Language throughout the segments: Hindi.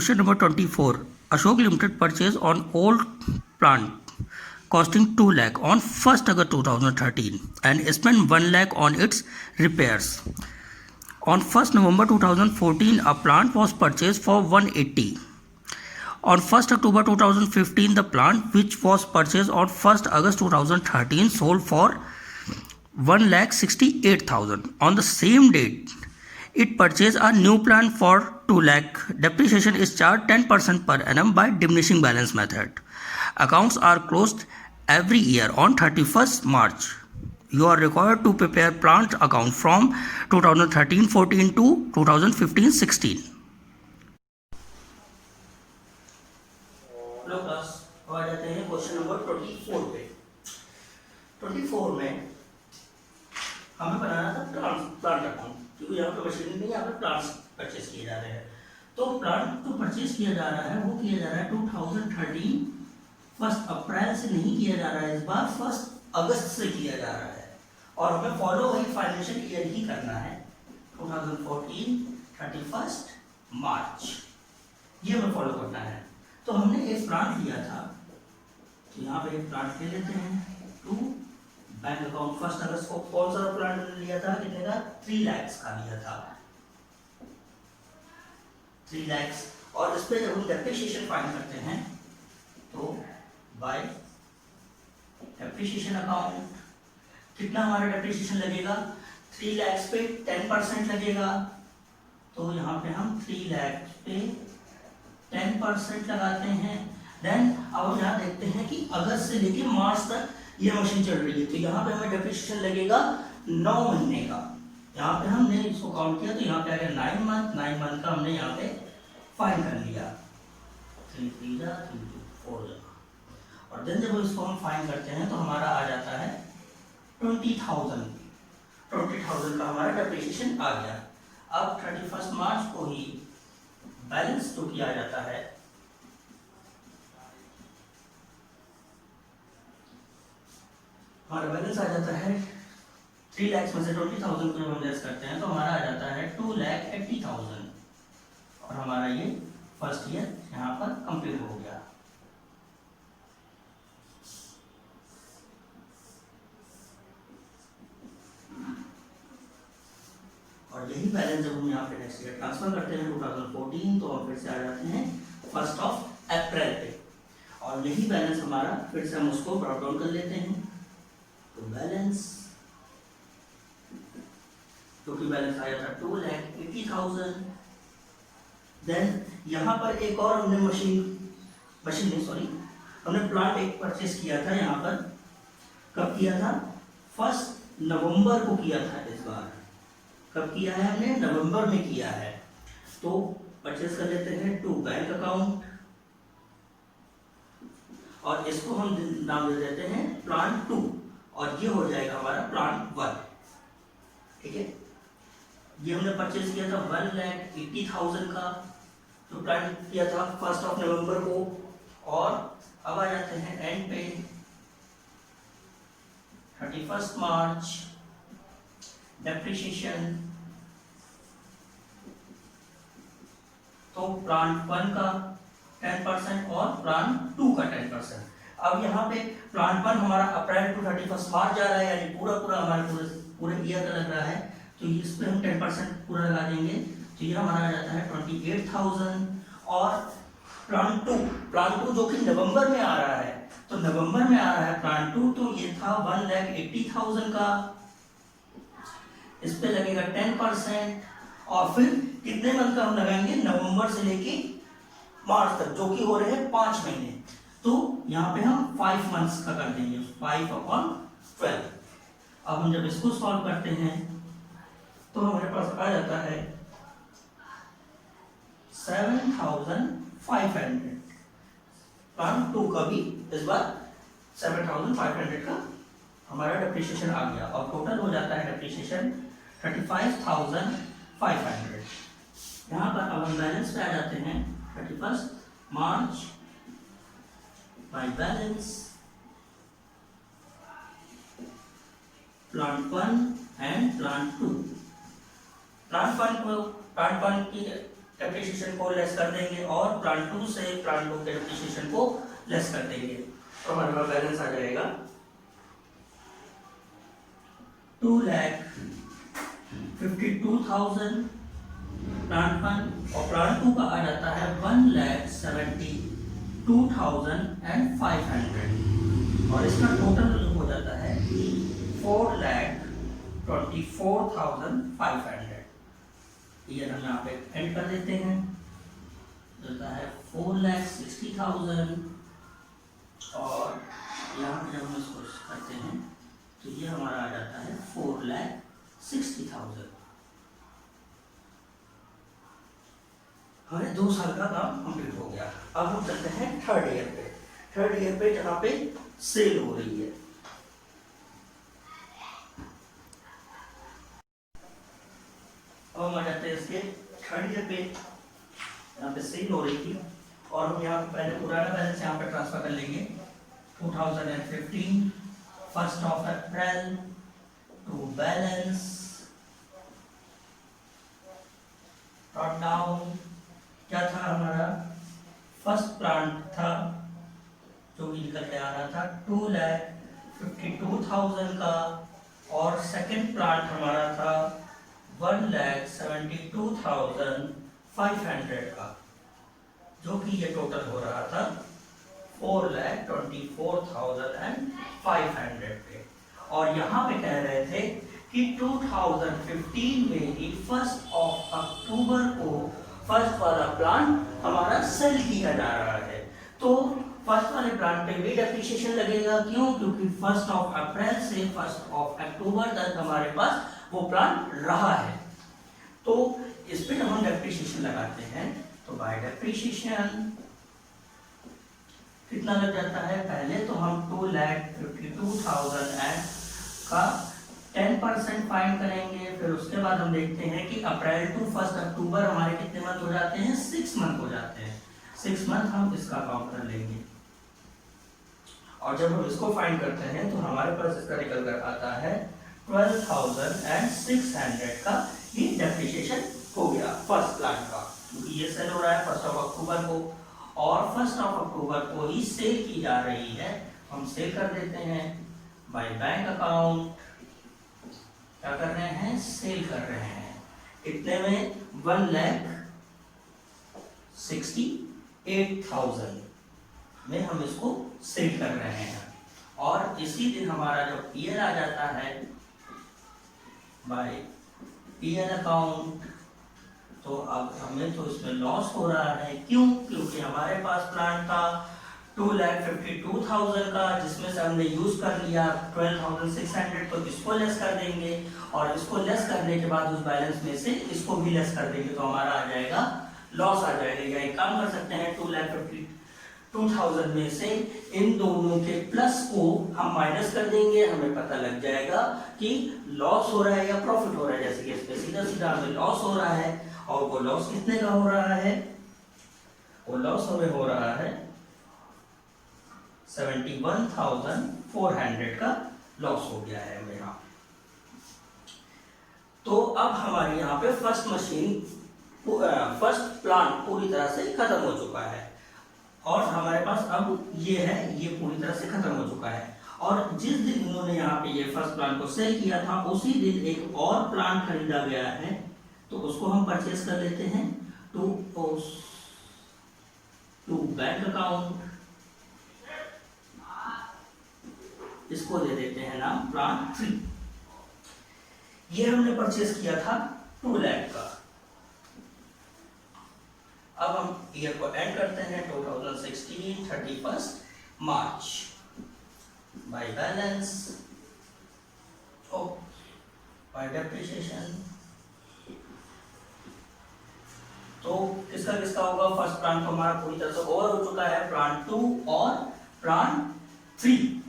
Question number 24. Ashok Limited purchase on old plant costing 2 lakh on 1st August 2013 and spent 1 lakh on its repairs. On 1st November 2014, a plant was purchased for 180. On 1st October 2015, the plant which was purchased on 1st August 2013 sold for 1,68,000. On the same date, it purchased a new plant for 2 lakh. Depreciation is charged 10% per annum by diminishing balance method. Accounts are closed every year on 31st March. You are required to prepare plant account from 2013-14 to 2015-16. Hello class, अब आ जाते हैं क्वेश्चन नंबर 24 पे। 24 में हमें बनाना था प्लांट अकाउंट, क्योंकि यहाँ पे मशीनरी नहीं, यहाँ पे प्लांट्स परचेज किए जा रहे हैं। तो प्लांट जो परचेज किया जा रहा है वो किया जा रहा है 2013 1 अप्रैल से नहीं किया जा रहा है, इस बार 1 अगस्त से किया जा रहा है और हमें फॉलो वही फाइनेंशियल ईयर ही करना है। 2014 31 मार्च ये हमें फॉलो करना है। तो हमने एक प्लांट लिया था, तो यहाँ पे एक प्लांट ले लेते हैं टू बैंक अकाउंट। 1 अगस्त को कौन सा प्लांट लिया था, कितने का, 3 लाख का लिया था, 3 लाख। और इस पे जब हम डेप्रिसिएशन फाइंड करते हैं तो बाय डेप्रिसिएशन अकाउंट कितना हमारा डेप्रिसिएशन लगेगा, 3 लाख पे 10% लगेगा। तो यहाँ पे हम 3 लाख पे 10% लगाते हैं। देन अब हम यहाँ देखते हैं कि अगस्त से लेके मार्च तक ये मशीन चल रही है, तो यहाँ पे हमें डेप्रिसिएशन लगेगा 9 महीने का। यहाँ पे हमने इसको काउंट किया तो यहाँ पे आ गया 9 मंथ का हमने यहाँ पे फाइन कर लिया, 3 3 जा 3 2 4 जा। और देन जब इसको हम फाइन करते हैं तो हमारा आ जाता है 20,000 का हमारा डेप्रिसिएशन आ गया। अब 31 मार्च को ही बैलेंस जो किया जाता है, हमारा बैलेंस आ जाता है 3 लाख में से 20,000 को जब हम लेस करते हैं तो हमारा आ जाता है 2,80,000 और हमारा ये फर्स्ट ईयर यहाँ पर कंप्लीट हो गया। और यही बैलेंस जब हम यहाँ पे नेक्स्ट ईयर ट्रांसफर करते हैं 2014, तो हम फिर से आ जाते हैं 1 अप्रैल पे और यही बैलेंस हमारा फिर से हम उसको ब्रॉट डाउन कर लेते हैं। तो बैलेंस जो कि बैलेंस आया था 2,80,000। देन यहाँ पर एक और हमने हमने प्लांट एक परचेस किया था। यहाँ पर कब किया था, 1 नवंबर को किया था। इस बार कब किया है, हमने नवंबर में किया है। तो परचेस कर लेते हैं टू बैंक अकाउंट और इसको हम नाम दे देते हैं प्लांट 2 और ये हो जाएगा हमारा प्लांट 1। ठीक है, ये हमने परचेज किया था 1,80,000 का, तो प्लांट किया था 1 नवंबर को। और अब आ जाते हैं एंड पे 31 मार्च, डेप्रिसिएशन। तो प्लांट 1 का 10% और प्लांट 2 का 10%। अब यहाँ पे प्लांट 1 हमारा अप्रैल टू 31 मार्च जा रहा है, यानी पूरा हमारे पूरे ईयर का लग रहा है, तो इस पे हम 10% पूरा लगा देंगे, तो ये हमारा आ जाता है 28,000। और प्लांट 2 जो कि नवंबर में आ रहा है, तो नवंबर में आ रहा है प्लांट 2, तो ये था 1,80,000 का, इस पे लगेगा 10% और फिर कितने मंथ का हम लगाएंगे, नवंबर से लेके मार्च तक, जो कि हो रहे हैं 5 महीने। तो यहाँ पे हम 5 मंथ्स का कर देंगे, 5/12। अब हम जब इसको सॉल्व करते हैं तो हमारे पास आ जाता है 7,500। प्लांट 2 का भी इस बार 7,500 का हमारा डेप्रिसिएशन आ गया और टोटल हो जाता है डेप्रिसिएशन 35,500। यहाँ पर अब हम बैलेंस पे आ जाते हैं 31 March by balance plant 1 and plant 2। Plant 1 की डेप्रिसिएशन को लेस कर देंगे और प्लान 2 से प्लान 2 के डेप्रिसिएशन को लेस कर देंगे, तो हमारे पास बैलेंस आ जाएगा 2,52,000 प्लान 1 और प्लान 2 का आ जाता है 1,72,500 और इसका टोटल हो जाता है 4,24,500। ये हम यहाँ पे एंड कर देते हैं, होता है 4,60,000 और यहाँ पे जब हम इसको करते हैं तो ये हमारा आ जाता है 4,60,000। हमारे 2 साल का काम कंप्लीट हो गया। अब हम चलते हैं थर्ड ईयर पे। थर्ड ईयर पे जहाँ पे सेल हो रही है, अब हम आ जाते हैं इसके थर्ड ईयर पे। यहाँ पे सेल हो रही थी और हम यहाँ पे पहले पुराना बैलेंस यहाँ पे ट्रांसफर कर लेंगे। 2015 1st of April to balance brought down। क्या था हमारा फर्स्ट प्लांट था जो भी निकल के आ रहा था 2,52,000 का और सेकंड प्लांट हमारा था 1,72,500 का, जो कि ये टोटल हो रहा था 4,24,500 पे। और यहाँ पे कह रहे थे कि 2015 में ही 1st of अक्टूबर को फर्स्ट वाला प्लान हमारा सेल किया जा रहा है, तो फर्स्ट वाले प्लान पे भी डेप्रिसिएशन लगेगा। क्यों? क्योंकि 1st of अप्रैल से 1st of अक्टूबर तक हमारे पास वो प्लान रहा है। तो इस पे जब हम डेप्रिसिएशन लगाते हैं तो बाय डेप्रिसिएशन कितना लग जाता है? पहले तो हम 2,52,000 का 10% फाइंड करेंगे, फिर उसके बाद हम देखते हैं कि अप्रैल टू 1st अक्टूबर हमारे कितने मंथ हो जाते हैं? 6 मंथ हो जाते हैं। 6 मंथ हम इसका काउंट कर लेंगे और जब हम इसको फाइंड करते हैं तो हमारे पास इसका निकल कर आता है 12,600 का ये डेप्रिसिएशन हो गया फर्स्ट प्लान का, क्योंकि ये सेल हो रहा है 1st of अक्टूबर को और 1st of अक्टूबर को ही सेल की जा रही है। हम सेल कर देते हैं बाय बैंक अकाउंट। क्या कर रहे हैं? सेल कर रहे हैं। इतने में 1,68,000 में हम इसको सेल कर रहे हैं और इसी दिन हमारा जो पीएल आ जाता है बाय पीएल अकाउंट। तो अब हमें तो इसमें लॉस हो रहा है। क्यों? क्योंकि हमारे पास प्लान था 2,52,000 का, जिसमें से हमने यूज कर लिया 12,600, तो इसको लेस कर देंगे और इसको लेस करने के बाद उस बैलेंस में से इसको भी लेस कर देंगे, तो हमारा आ जाएगा लॉस आ जाएगा। या एक काम कर सकते हैं 2,52,000 में से इन दोनों के प्लस को हम माइनस कर देंगे, हमें पता लग जाएगा कि लॉस हो रहा है या प्रॉफिट हो रहा है। जैसे कि इसमें सीधा सीधा हमें लॉस हो रहा है और वो लॉस कितने का हो रहा है? वो लॉस हमें हो रहा है 71,400 का लॉस हो गया है हमें यहाँ। तो अब हमारे यहाँ पे फर्स्ट प्लान पूरी तरह से खत्म हो चुका है और हमारे पास अब ये है, ये पूरी तरह से खत्म हो चुका है। और जिस दिन इन्होंने यहाँ पे ये फर्स्ट प्लान को सेल किया था उसी दिन एक और प्लान खरीदा गया है, तो उसको हम परचेस कर लेते हैं टू बैंक अकाउंट। इसको दे देते हैं नाम प्लान 3। ये हमने परचेस किया था 2 लाख का। अब हम ईयर को एंड करते हैं 2016 31 March by balance bye depreciation. तो किसका किसका होगा? फर्स्ट प्लान तो हमारा पूरी तरह से ओवर हो चुका है, प्लान 2 और प्लान 3।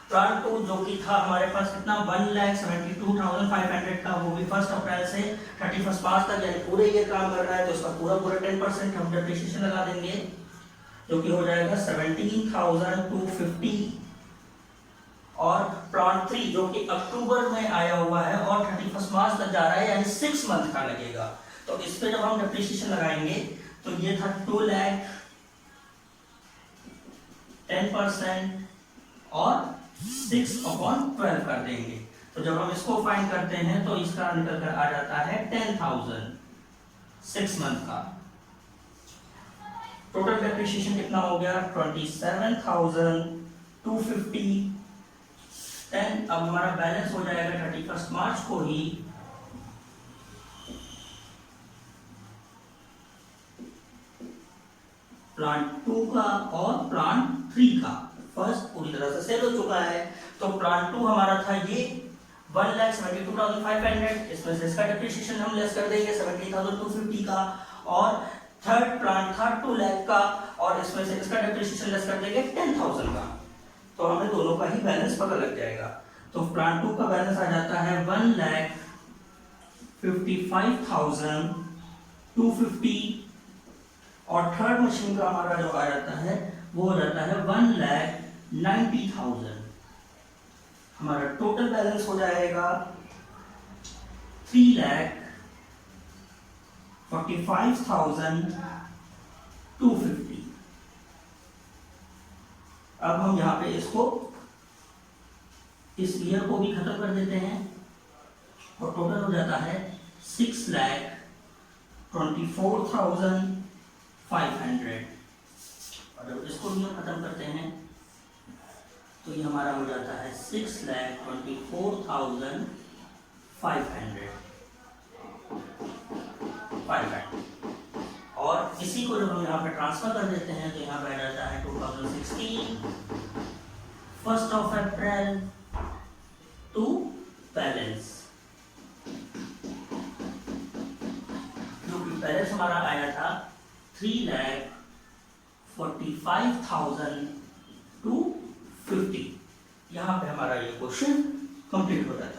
प्लान 2 जो कि था हमारे पास कितना 1,72,500 का, वो भी 1st अप्रैल से 31 मार्च तक यानी पूरे ईयर काम कर रहा है, तो उसका पूरा 10% हम डेप्रिसिएशन लगा देंगे, जो कि हो जाएगा 17,250। और प्लान 3 जो कि अक्टूबर में आया हुआ है और 31 मार्च तक जा रहा है यानी 6 मंथ का लगेगा, तो तो इस पे जब हम डेप्रिसिएशन लगाएंगे तो ये था 2 लाख 10% और 6/12 कर देंगे। तो जब हम इसको फाइंड करते हैं तो इसका निकल कर आ जाता है 10,000 6 मंथ का। टोटल डेप्रिसिएशन कितना हो गया 27,250। देन अब हमारा बैलेंस हो जाएगा 31 मार्च को ही प्लांट 2 का और प्लांट 3 का। फर्स्ट पूरी तरह से सेल हो चुका है, तो प्लांट 2 हमारा था ये 1,72,500, इसमें से इसका डेप्रिसिएशन हम लेस कर देंगे 70,250 का, और थर्ड प्लांट था 2 लाख का और इसमें से इसका डेप्रिसिएशन लेस कर देंगे 10,000 का। तो हमें दोनों का ही बैलेंस पता लग जाएगा। तो प्लांट 2 का बैलेंस आ जाता है 1,55,250 और थर्ड मशीन का हमारा जो आ जाता है वो हो जाता है 1,90,000। हमारा टोटल बैलेंस हो जाएगा 3,45,250। अब हम यहाँ पे इसको इस ईयर को भी खत्म कर देते हैं और टोटल हो जाता है 6,24,500। और जब इसको भी हम खत्म करते हैं तो ये हमारा हो जाता है 6,24,500। और इसी को जब हम यहाँ पे ट्रांसफर कर देते हैं तो यहाँ पे आ जाता है 2016 1st of April to balance. जो कि बैलेंस हमारा आया था 3,45,250। यहाँ पे हमारा ये क्वेश्चन कंप्लीट हो जाता है।